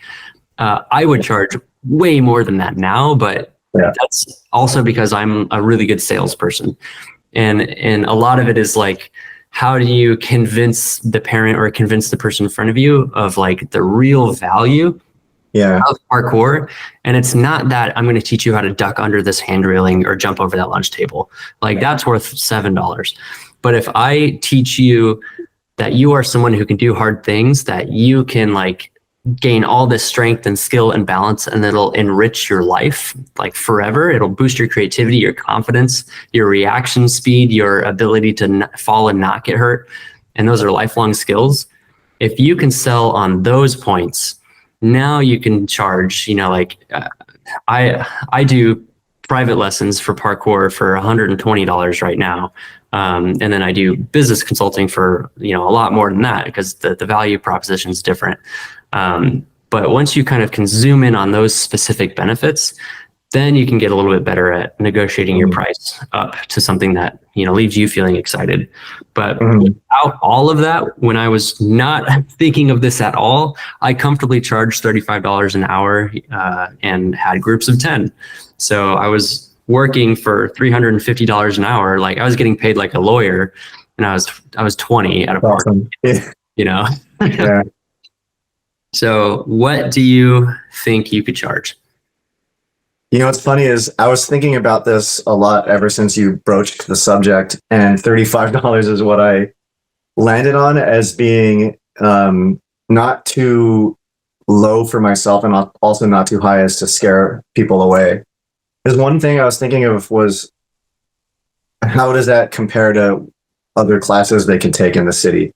S1: I would charge way more than that now, but
S2: Yeah.
S1: that's also because I'm a really good salesperson. And a lot of it is like, how do you convince the parent or convince the person in front of you of like the real value of parkour? And it's not that I'm going to teach you how to duck under this hand railing or jump over that lunch table. Like that's worth $7. But if I teach you that you are someone who can do hard things, that you can like gain all this strength and skill and balance, and it'll enrich your life like forever. It'll boost your creativity, your confidence, your reaction speed, your ability to fall and not get hurt. And those are lifelong skills. If you can sell on those points, now you can charge, you know, like I do private lessons for parkour for $120 right now. And then I do business consulting for, you know, a lot more than that, because the value proposition is different. But once you kind of can zoom in on those specific benefits, then you can get a little bit better at negotiating your price up to something that, you know, leaves you feeling excited. But without all of that, when I was not thinking of this at all, I comfortably charged $35 an hour and had groups of 10. So I was working for $350 an hour. Like I was getting paid like a lawyer, and I was 20 at a park, you know?
S2: Yeah.
S1: So what do you think you could charge?
S2: You know, what's funny is I was thinking about this a lot ever since you broached the subject, and $35 is what I landed on as being not too low for myself, and also not too high as to scare people away. Because one thing I was thinking of was, how does that compare to other classes they can take in the city?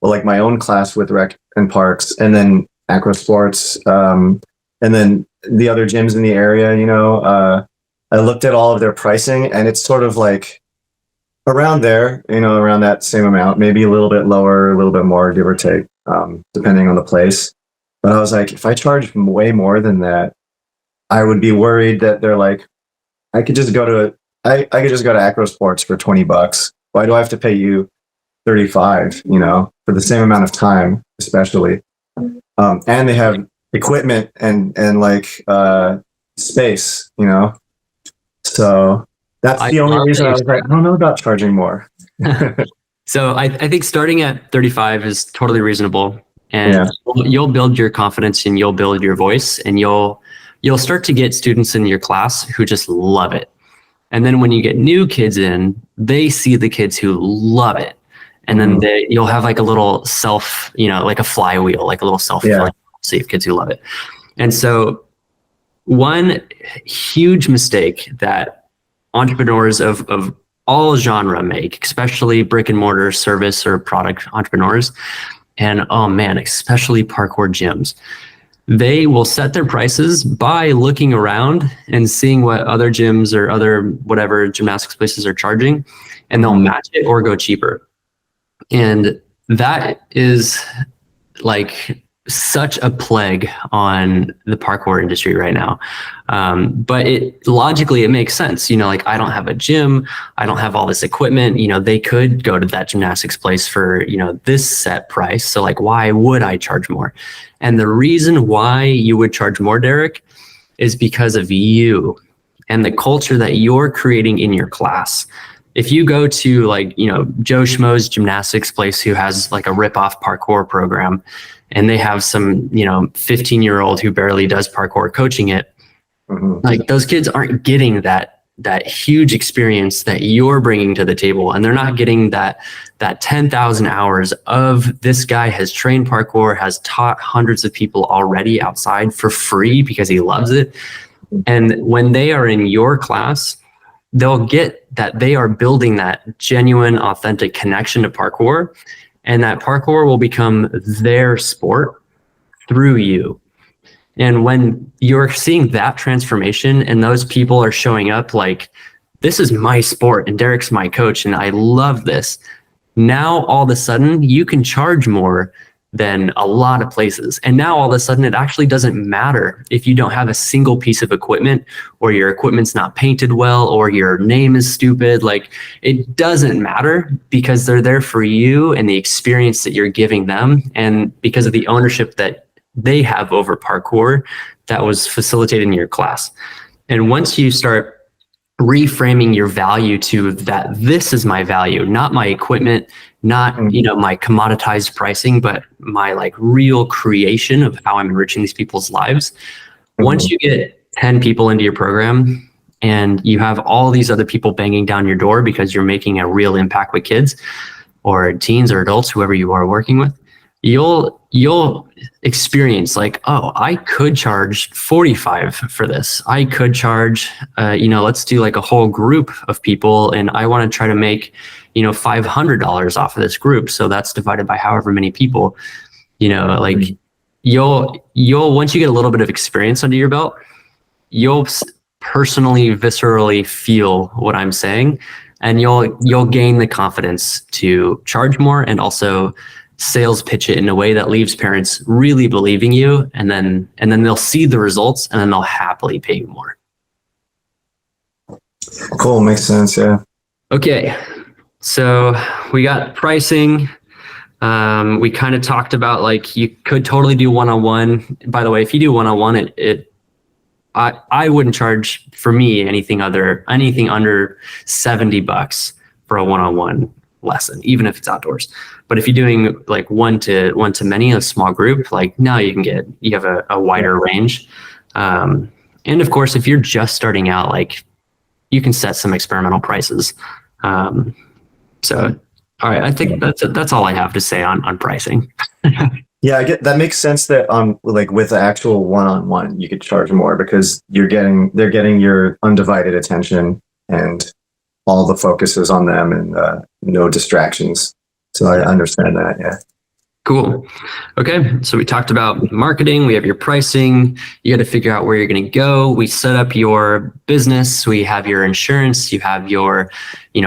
S2: Well, like my own class with rec and parks, and then acro sports, and then the other gyms in the area, you know, I looked at all of their pricing, and it's sort of like around there, you know, around that same amount, maybe a little bit lower, a little bit more, give or take, depending on the place. But I was like, if I charge way more than that, I would be worried that they're like, I could just go to acro sports for $20. Why do I have to pay you 35, you know, for the same amount of time, especially? And they have equipment and like space, you know. So that's the only reason I was like, I don't know about charging more.
S1: So I think starting at 35 is totally reasonable, and you'll build your confidence, and you'll build your voice, and you'll start to get students in your class who just love it. And then when you get new kids in, they see the kids who love it. And then you'll have like a little self, you know, like a flywheel, like a little see if kids who love it. And so one huge mistake that entrepreneurs of all genre make, especially brick and mortar service or product entrepreneurs, and oh man, especially parkour gyms, they will set their prices by looking around and seeing what other gyms or other whatever gymnastics places are charging, and they'll match it or go cheaper. And that is like such a plague on the parkour industry right now. But logically, it makes sense. You know, like I don't have a gym, I don't have all this equipment. You know, they could go to that gymnastics place for, you know, this set price. So like, why would I charge more? And the reason why you would charge more, Derek, is because of you and the culture that you're creating in your class. If you go to like, you know, Joe Schmo's gymnastics place who has like a rip-off parkour program, and they have some, you know, 15-year-old who barely does parkour coaching it, like those kids aren't getting that huge experience that you're bringing to the table. And they're not getting that 10,000 hours of this guy has trained parkour, has taught hundreds of people already outside for free because he loves it. And when they are in your class, they'll get that they are building that genuine, authentic connection to parkour, and that parkour will become their sport through you. And when you're seeing that transformation and those people are showing up like, this is my sport and Derek's my coach and I love this, now all of a sudden you can charge more than a lot of places. And now all of a sudden it actually doesn't matter if you don't have a single piece of equipment, or your equipment's not painted well, or your name is stupid. Like, it doesn't matter, because they're there for you and the experience that you're giving them, and because of the ownership that they have over parkour that was facilitated in your class. And once you start reframing your value to that, this is my value, not my equipment, not, my commoditized pricing, but my like real creation of how I'm enriching these people's lives. Once you get 10 people into your program and you have all these other people banging down your door because you're making a real impact with kids or teens or adults, whoever you are working with, you'll experience like, oh, I could charge 45 for this. I could charge, let's do like a whole group of people, and I want to try to make, $500 off of this group. So that's divided by however many people, like you'll once you get a little bit of experience under your belt, you'll personally, viscerally feel what I'm saying, and you'll gain the confidence to charge more and also sales pitch it in a way that leaves parents really believing you, and then they'll see the results, and then they'll happily pay you more.
S2: Cool, makes sense. Yeah. Okay,
S1: so we got pricing. We kind of talked about like you could totally do one-on-one. By the way, if you do one-on-one, I wouldn't charge for me anything under $70 for a one-on-one lesson, even if it's outdoors. But if you're doing like one to many, a small group, like now you have a wider range. And of course, if you're just starting out, like you can set some experimental prices. So, all right, I think that's all I have to say on pricing.
S2: Yeah, I get that. Makes sense that like with the actual one-on-one, you could charge more because they're getting your undivided attention and all the focus is on them and no distractions. So I understand that. Yeah.
S1: Cool. Okay. So we talked about marketing. We have your pricing. You got to figure out where you're going to go. We set up your business. We have your insurance. You have your,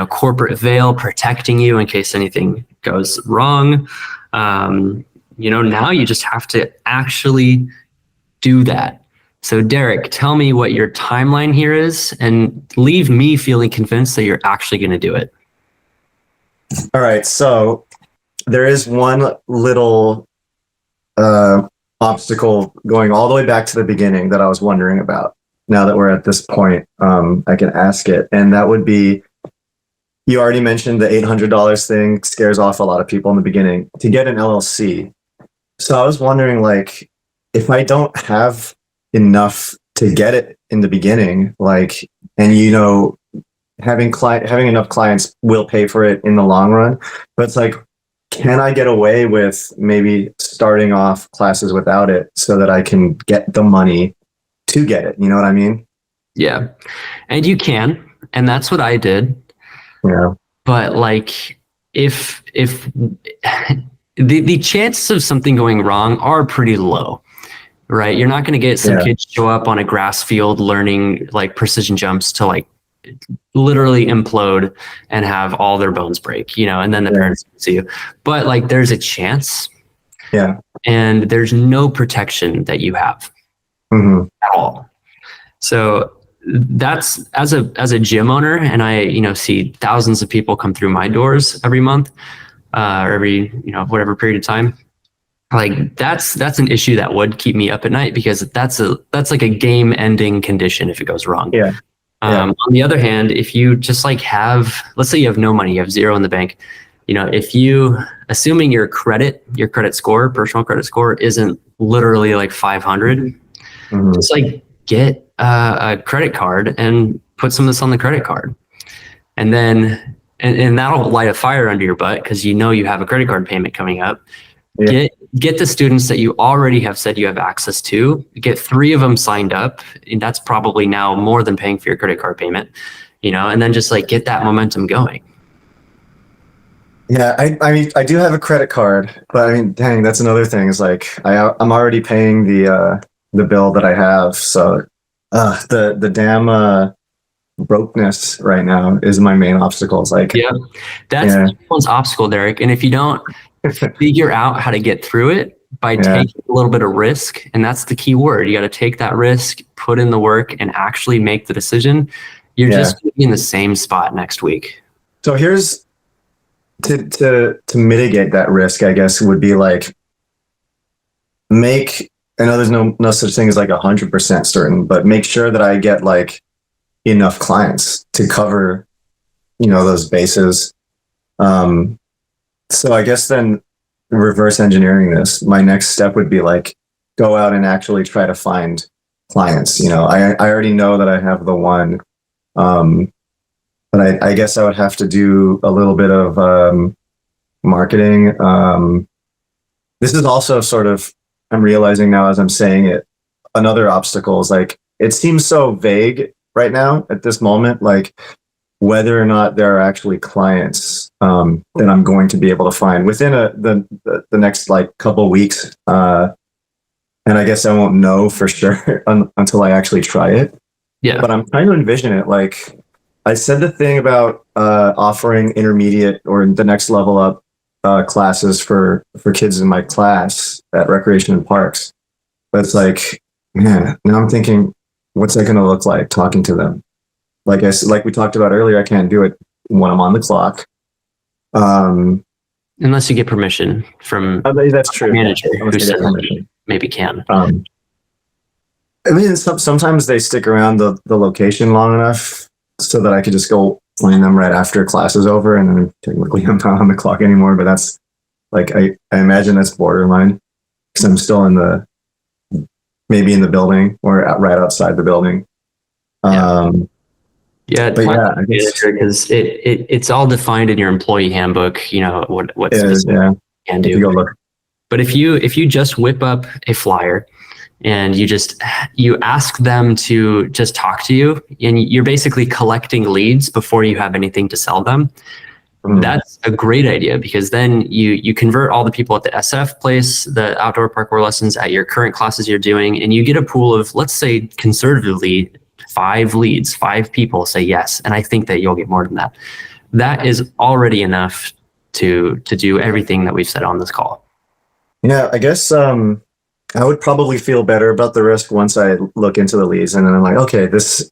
S1: corporate veil protecting you in case anything goes wrong. Now you just have to actually do that. So Derek, tell me what your timeline here is and leave me feeling convinced that you're actually going to do it.
S2: All right. So there is one little obstacle going all the way back to the beginning that I was wondering about. Now that we're at this point, I can ask it. And that would be, you already mentioned the $800 thing scares off a lot of people in the beginning to get an LLC. So I was wondering, like, if I don't have enough to get it in the beginning, like, and having enough clients will pay for it in the long run, but it's like, can I get away with maybe starting off classes without it so that I can get the money to get it? You know what I mean?
S1: Yeah. And you can, and that's what I did.
S2: Yeah.
S1: But like, if the chances of something going wrong are pretty low, right? You're not going to get some kids show up on a grass field learning like precision jumps to like literally implode and have all their bones break, and then the parents see you. But like, there's a chance.
S2: Yeah.
S1: And there's no protection that you have at all. So that's as a gym owner, and I see thousands of people come through my doors every month, or every whatever period of time. Like that's an issue that would keep me up at night, because that's like a game ending condition if it goes wrong.
S2: Yeah.
S1: On the other hand, if you just like let's say you have no money, you have zero in the bank, if you, assuming your credit score, personal credit score isn't literally like 500, just like get a credit card and put some of this on the credit card. And then, and that'll light a fire under your butt because you have a credit card payment coming up. Yeah. Get the students that you already have said you have access to, get 3 of them signed up. And that's probably now more than paying for your credit card payment, and then just like get that momentum going.
S2: Yeah. I mean, I do have a credit card, but I mean, dang, that's another thing is like, I'm already paying the bill that I have. So the damn brokenness right now is my main obstacle. It's like,
S1: that's everyone's obstacle, Derek. And if you don't figure out how to get through it by taking a little bit of risk, and that's the key word, you got to take that risk, put in the work, and actually make the decision. You're just going to be in the same spot next week.
S2: So here's to mitigate that risk, I guess, would be like make I know there's no such thing as like 100% certain, but make sure that I get like enough clients to cover, those bases. So I guess then reverse engineering this, my next step would be like go out and actually try to find clients. I already know that I have the one, but I guess I would have to do a little bit of marketing. This is also sort of, I'm realizing now as I'm saying it, another obstacle is like, it seems so vague right now at this moment, like whether or not there are actually clients that I'm going to be able to find within the next like couple weeks. And I guess I won't know for sure until I actually try it.
S1: Yeah.
S2: But I'm trying to envision it. Like I said, the thing about offering intermediate or the next level up classes for kids in my class at Recreation and Parks. But it's like, man, now I'm thinking, what's that going to look like talking to them? Like we talked about earlier, I can't do it when I'm on the clock.
S1: Unless you get permission from
S2: that's true.
S1: Manager
S2: Yeah,
S1: who says maybe can.
S2: I mean, sometimes they stick around the location long enough so that I could just go find them right after class is over, and then technically I'm not on the clock anymore. But that's like I imagine that's borderline because I'm still maybe in the building or right outside the building.
S1: But yeah, because it's all defined in your employee handbook. What specific can do.
S2: Go look.
S1: But if you just whip up a flyer and you ask them to just talk to you, and you're basically collecting leads before you have anything to sell them, that's a great idea, because then you convert all the people at the SF place, the outdoor parkour lessons, at your current classes you're doing, and you get a pool of, let's say conservatively, 5 leads, 5 people say yes. And I think that you'll get more than that. That is already enough to do everything that we've said on this call.
S2: Yeah, I guess I would probably feel better about the risk once I look into the leads, and then I'm like, okay, this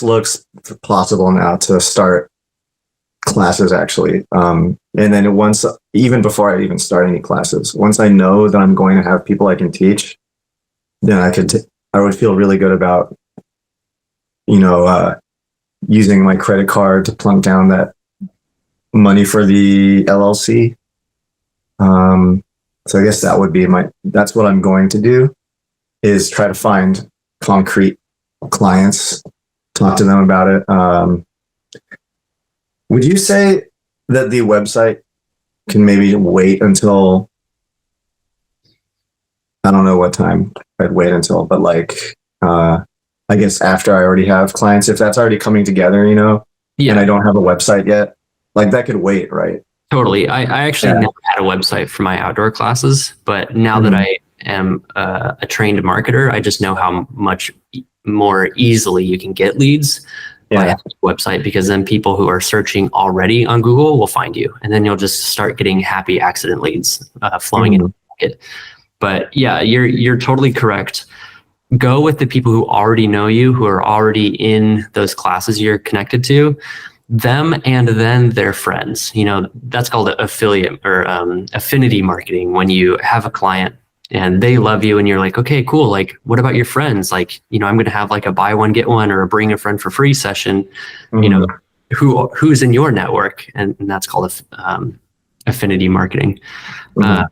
S2: looks possible now to start classes actually. And then even before I even start any classes, once I know that I'm going to have people I can teach, then I would feel really good about, using my credit card to plunk down that money for the LLC. So I guess that would be that's what I'm going to do, is try to find concrete clients, talk to them about it. Would you say that the website can maybe wait until, I don't know what time I'd wait until, but like, I guess after I already have clients, if that's already coming together, and I don't have a website yet, like that could wait, right?
S1: Totally. I actually never had a website for my outdoor classes, but now that I am a trained marketer, I just know how much more easily you can get leads by having a website, because then people who are searching already on Google will find you, and then you'll just start getting happy accident leads flowing into the market. But yeah, you're totally correct. Go with the people who already know you, who are already in those classes you're connected to, them and then their friends. That's called affiliate or affinity marketing. When you have a client and they love you and you're like, okay, cool. Like, what about your friends? Like, I'm going to have like a buy one, get one, or a bring a friend for free session, who's in your network. And that's called affinity marketing. So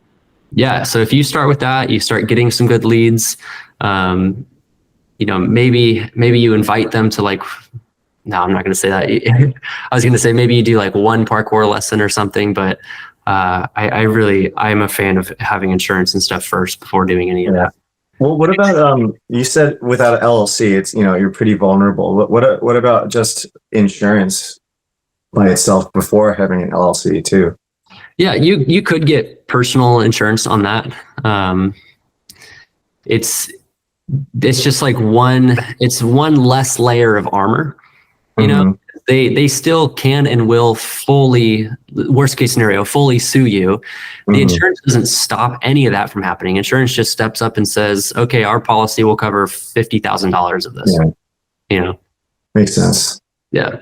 S1: if you start with that, you start getting some good leads. Maybe you invite them to like, no, I'm not going to say that. I was going to say maybe you do like one parkour lesson or something, but I'm a fan of having insurance and stuff first before doing any of that.
S2: Well, what about you said without an LLC, it's you're pretty vulnerable. What about just insurance by itself before having an LLC too?
S1: Yeah, you could get personal insurance on that. It's just like one less layer of armor. They still can and will fully, worst case scenario, fully sue you. The insurance doesn't stop any of that from happening. Insurance just steps up and says, okay, our policy will cover $50,000 of this.
S2: Makes sense.
S1: Yeah.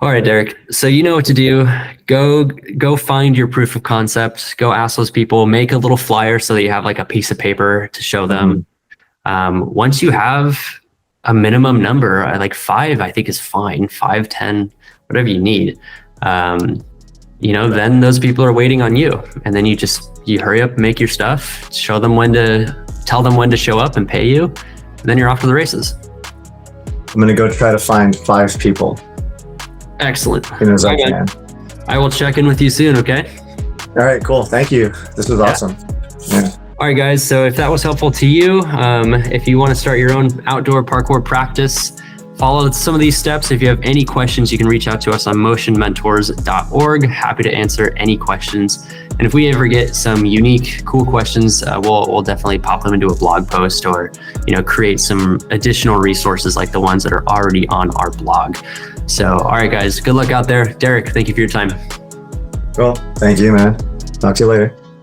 S1: All right, Derek. So you know what to do. Go find your proof of concept. Go ask those people. Make a little flyer so that you have like a piece of paper to show them. Once you have a minimum number, like 5, I think is fine. 5, 10, whatever you need. Then those people are waiting on you, and then you hurry up, make your stuff, tell them when to show up and pay you, and then you're off to the races.
S2: I'm gonna go try to find 5 people.
S1: Excellent.
S2: As soon as I can.
S1: I will check in with you soon, okay?
S2: All right, cool. Thank you. This was awesome. Yeah.
S1: All right, guys. So if that was helpful to you, if you want to start your own outdoor parkour practice, follow some of these steps. If you have any questions, you can reach out to us on motionmentors.org. Happy to answer any questions. And if we ever get some unique, cool questions, we'll definitely pop them into a blog post or, create some additional resources like the ones that are already on our blog. So, all right, guys, good luck out there. Derek, thank you for your time.
S2: Well, thank you, man. Talk to you later.